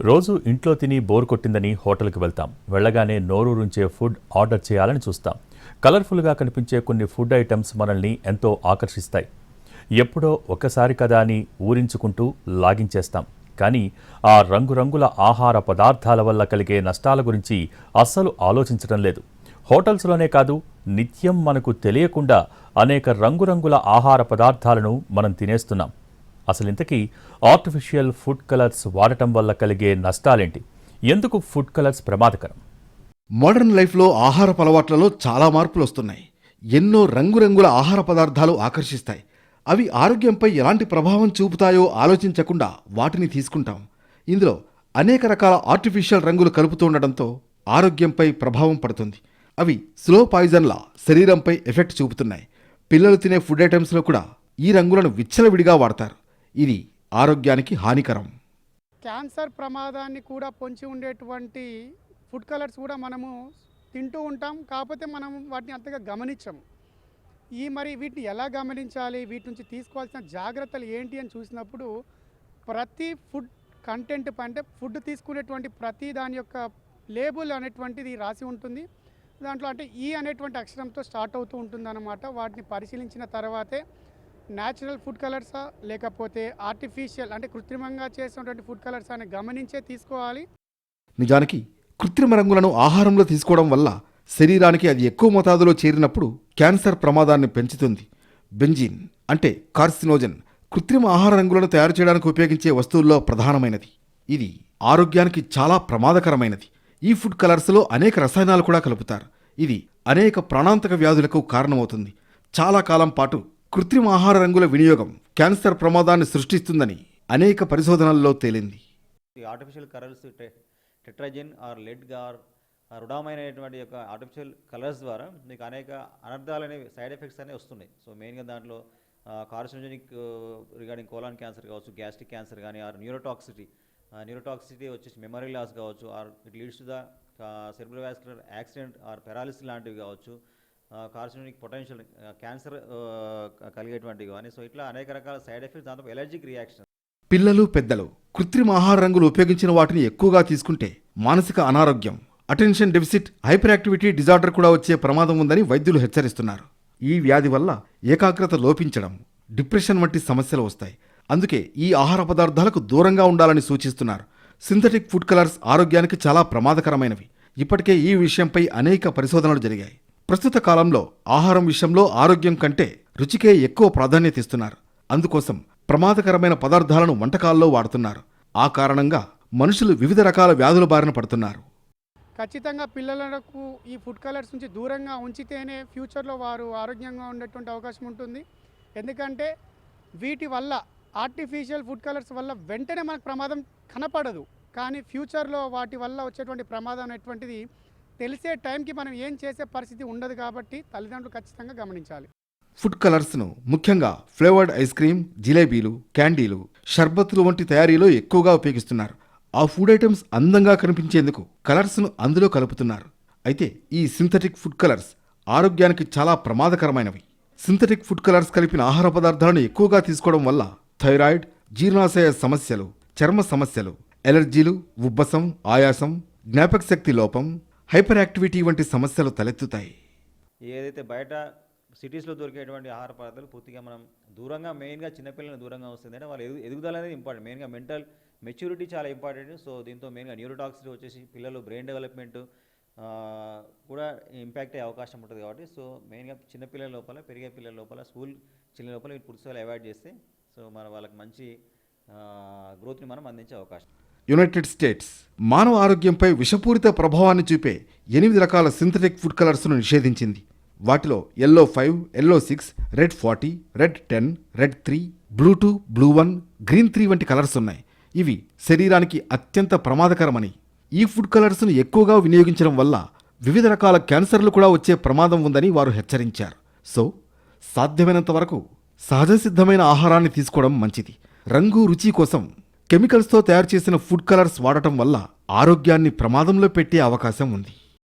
రోజు ఇంట్లో తిని బోర్ కొట్టిందని హోటల్కి వెళ్తాం. వెళ్ళగానే నోరూరించే ఫుడ్ ఆర్డర్ చేయాలని చూస్తాం. కలర్ఫుల్గా కనిపించే కొన్ని ఫుడ్ ఐటమ్స్ మనల్ని ఎంతో ఆకర్షిస్తాయి. ఎప్పుడో ఒకసారి కదా అని ఊరించుకుంటూ లాగించేస్తాం. కానీ ఆ రంగురంగుల ఆహార పదార్థాల వల్ల కలిగే నష్టాల గురించి అస్సలు ఆలోచించడం లేదు. హోటల్స్లోనే కాదు, నిత్యం మనకు తెలియకుండా అనేక రంగురంగుల ఆహార పదార్థాలను మనం తినేస్తున్నాం. అసలు ఇంతకీ ఆర్టిఫిషియల్ ఫుడ్ కలర్స్ వాడటం వల్ల కలిగే నష్టాలేంటి? ఎందుకు ఫుడ్ కలర్స్ ప్రమాదకరం? మోడర్న్ లైఫ్లో ఆహారపు అలవాట్లలో చాలా మార్పులు వస్తున్నాయి. ఎన్నో రంగురంగుల ఆహార పదార్థాలు ఆకర్షిస్తాయి. అవి ఆరోగ్యంపై ఎలాంటి ప్రభావం చూపుతాయో ఆలోచించకుండా వాటిని తీసుకుంటాం. ఇందులో అనేక రకాల ఆర్టిఫిషియల్ రంగులు కలుపుతుండటంతో ఆరోగ్యంపై ప్రభావం పడుతుంది. అవి స్లో పాయిజన్లా శరీరంపై ఎఫెక్ట్ చూపుతున్నాయి. పిల్లలు తినే ఫుడ్ ఐటమ్స్లో కూడా ఈ రంగులను విచ్చలవిడిగా వాడతారు. ఇది ఆరోగ్యానికి హానికరం. క్యాన్సర్ ప్రమాదాన్ని కూడా పొంచి ఉండేటువంటి ఫుడ్ కలర్స్ కూడా మనము తింటూ ఉంటాం. కాకపోతే మనం వాటిని అంతగా గమనించము. మరి వీటిని ఎలా గమనించాలి, వీటి నుంచి తీసుకోవాల్సిన జాగ్రత్తలు ఏంటి అని చూసినప్పుడు ప్రతి ఫుడ్ కంటెంట్ అంటే ఫుడ్ తీసుకునేటువంటి ప్రతి దాని యొక్క లేబుల్ అనేటువంటిది రాసి ఉంటుంది. దాంట్లో అంటే ఈ అనేటువంటి అక్షరంతో స్టార్ట్ అవుతూ ఉంటుందన్నమాట. వాటిని పరిశీలించిన తర్వాతే న్యాచురల్ ఫుడ్ కలర్సా లేకపోతే ఆర్టిఫిషియల్ అంటే కృత్రిమంగా చేసినటువంటి ఫుడ్ కలర్స్ అని గమనించే తీసుకోవాలి. నిజానికి కృత్రిమ రంగులను ఆహారంలో తీసుకోవడం వల్ల శరీరానికి అది ఎక్కువ మోతాదులో చేరినప్పుడు క్యాన్సర్ ప్రమాదాన్ని పెంచుతుంది. బెంజిన్ అంటే కార్సినోజన్ కృత్రిమ ఆహార రంగులను తయారు చేయడానికి ఉపయోగించే వస్తువుల్లో ప్రధానమైనది. ఇది ఆరోగ్యానికి చాలా ప్రమాదకరమైనది. ఈ ఫుడ్ కలర్స్లో అనేక రసాయనాలు కూడా కలుపుతారు. ఇది అనేక ప్రాణాంతక వ్యాధులకు కారణమవుతుంది. చాలా కాలం పాటు కృత్రిమ ఆహార రంగుల వినియోగం క్యాన్సర్ ప్రమాదాన్ని సృష్టిస్తుందని అనేక పరిశోధనల్లో తేలింది. Artificial colours tartrazine or lead or రుడామైనటువంటి యొక్క ఆర్టిఫిషియల్ కలర్స్ ద్వారా మీకు అనేక అనర్థాలు అనేవి సైడ్ ఎఫెక్ట్స్ అనేవి వస్తున్నాయి. సో మెయిన్గా దాంట్లో కార్సినోజెనిక్ రిగార్డింగ్ కోలాన్ క్యాన్సర్ కావచ్చు, గ్యాస్ట్రిక్ క్యాన్సర్ కానీ, ఆర్ న్యూరోటాక్సిటీ వచ్చేసి మెమరీ లాస్ కావచ్చు, or it leads to the cerebrovascular accident or paralysis లాంటివి కావచ్చు, కార్సినోజెనిక్ పొటెన్షియల్ క్యాన్సర్ కలిగేటువంటివి కానీ. సో ఇట్లా అనేక రకాల సైడ్ ఎఫెక్ట్స్, దాంతో ఎలర్జిక్ రియాక్షన్. పిల్లలు, పెద్దలు కృత్రిమ ఆహార రంగులు ఉపయోగించిన వాటిని ఎక్కువగా తీసుకుంటే మానసిక అనారోగ్యం, attention deficit hyper activity disorder కూడా వచ్చే ప్రమాదం ఉందని వైద్యులు హెచ్చరిస్తున్నారు. ఈ వ్యాధి వల్ల ఏకాగ్రత లోపించడం, డిప్రెషన్ వంటి సమస్యలు వస్తాయి. అందుకే ఈ ఆహార పదార్థాలకు దూరంగా ఉండాలని సూచిస్తున్నారు. సింథటిక్ ఫుడ్ కలర్స్ ఆరోగ్యానికి చాలా ప్రమాదకరమైనవి. ఇప్పటికే ఈ విషయంపై అనేక పరిశోధనలు జరిగాయి. ప్రస్తుత కాలంలో ఆహారం విషయంలో ఆరోగ్యం కంటే రుచికే ఎక్కువ ప్రాధాన్యత ఇస్తున్నారు. అందుకోసం ప్రమాదకరమైన పదార్థాలను వంటకాల్లో వాడుతున్నారు. ఆ కారణంగా మనుషులు వివిధ రకాల వ్యాధుల బారిన పడుతున్నారు. ఖచ్చితంగా పిల్లలకు ఈ ఫుడ్ కలర్స్ నుంచి దూరంగా ఉంచితేనే ఫ్యూచర్లో వారు ఆరోగ్యంగా ఉండేటువంటి అవకాశం ఉంటుంది. ఎందుకంటే వీటి వల్ల ఆర్టిఫిషియల్ ఫుడ్ కలర్స్ వల్ల వెంటనే మనకు ప్రమాదం కనపడదు. కానీ ఫ్యూచర్లో వాటి వల్ల వచ్చేటువంటి ప్రమాదం అనేటువంటిది తెలిసే టైంకి మనం ఏం చేసే పరిస్థితి ఉండదు. కాబట్టి తల్లిదండ్రులు ఖచ్చితంగా గమనించాలి. ఫుడ్ కలర్స్ను ముఖ్యంగా ఫ్లేవర్డ్ ఐస్ క్రీమ్, జిలేబీలు, క్యాండీలు, షర్బత్తులు వంటి తయారీలో ఎక్కువగా ఉపయోగిస్తున్నారు. ఆ ఫుడ్ ఐటమ్స్ అందంగా కనిపించేందుకు కలర్స్ను అందులో కలుపుతున్నారు. అయితే ఈ సింథటిక్ ఫుడ్ కలర్స్ ఆరోగ్యానికి చాలా ప్రమాదకరమైనవి. సింథటిక్ ఫుడ్ కలర్స్ కలిపిన ఆహార పదార్థాలను ఎక్కువగా తీసుకోవడం వల్ల థైరాయిడ్, జీర్ణాశయ సమస్యలు, చర్మ సమస్యలు, ఎలర్జీలు, ఉబ్బసం, ఆయాసం, జ్ఞాపక శక్తి లోపం, హైపర్ యాక్టివిటీ వంటి సమస్యలు తలెత్తుతాయి. ఏదైతే బయట సిటీస్లో దొరికేటువంటి ఆహార పదార్థాలు పూర్తిగా మనం దూరంగా, మెయిన్గా చిన్నపిల్లలను దూరంగా వస్తుంది. అంటే వాళ్ళ ఎదుగుదల అనేది ఇంపార్టెంట్. మెయిన్గా మెంటల్ మెచ్యూరిటీ చాలా ఇంపార్టెంట్. సో దీంతో మెయిన్గా న్యూరోటాక్సిటీ వచ్చేసి పిల్లలు బ్రెయిన్ డెవలప్మెంట్ కూడా ఇంపాక్ట్ అయ్యే అవకాశం ఉంటుంది. కాబట్టి సో మెయిన్గా చిన్నపిల్లల లోపల, పెరిగే పిల్లల లోపల, స్కూల్ చిన్న లోపల ఈ పుస్తకాలు అవాయిడ్ చేస్తే సో మన వాళ్ళకి మంచి గ్రోత్ని మనం అందించే అవకాశం. యునైటెడ్ స్టేట్స్ మానవ ఆరోగ్యంపై విషపూరిత ప్రభావాన్ని చూపే 8 రకాల సింథటిక్ ఫుడ్ కలర్స్ను నిషేధించింది. వాటిలో yellow 5, yellow 6, red 40, red 10, red 3, blue 2, blue 1, green 3 వంటి కలర్స్ ఉన్నాయి. ఇవి శరీరానికి అత్యంత ప్రమాదకరమని, ఈ ఫుడ్ కలర్స్ను ఎక్కువగా వినియోగించడం వల్ల వివిధ రకాల క్యాన్సర్లు కూడా వచ్చే ప్రమాదం ఉందని వారు హెచ్చరించారు. సో సాధ్యమైనంత వరకు సహజ సిద్ధమైన ఆహారాన్ని తీసుకోవడం మంచిది. రంగు, రుచి కోసం కెమికల్స్తో తయారు చేసిన ఫుడ్ కలర్స్ వాడటం వల్ల ఆరోగ్యాన్ని ప్రమాదంలో పెట్టే అవకాశం ఉంది.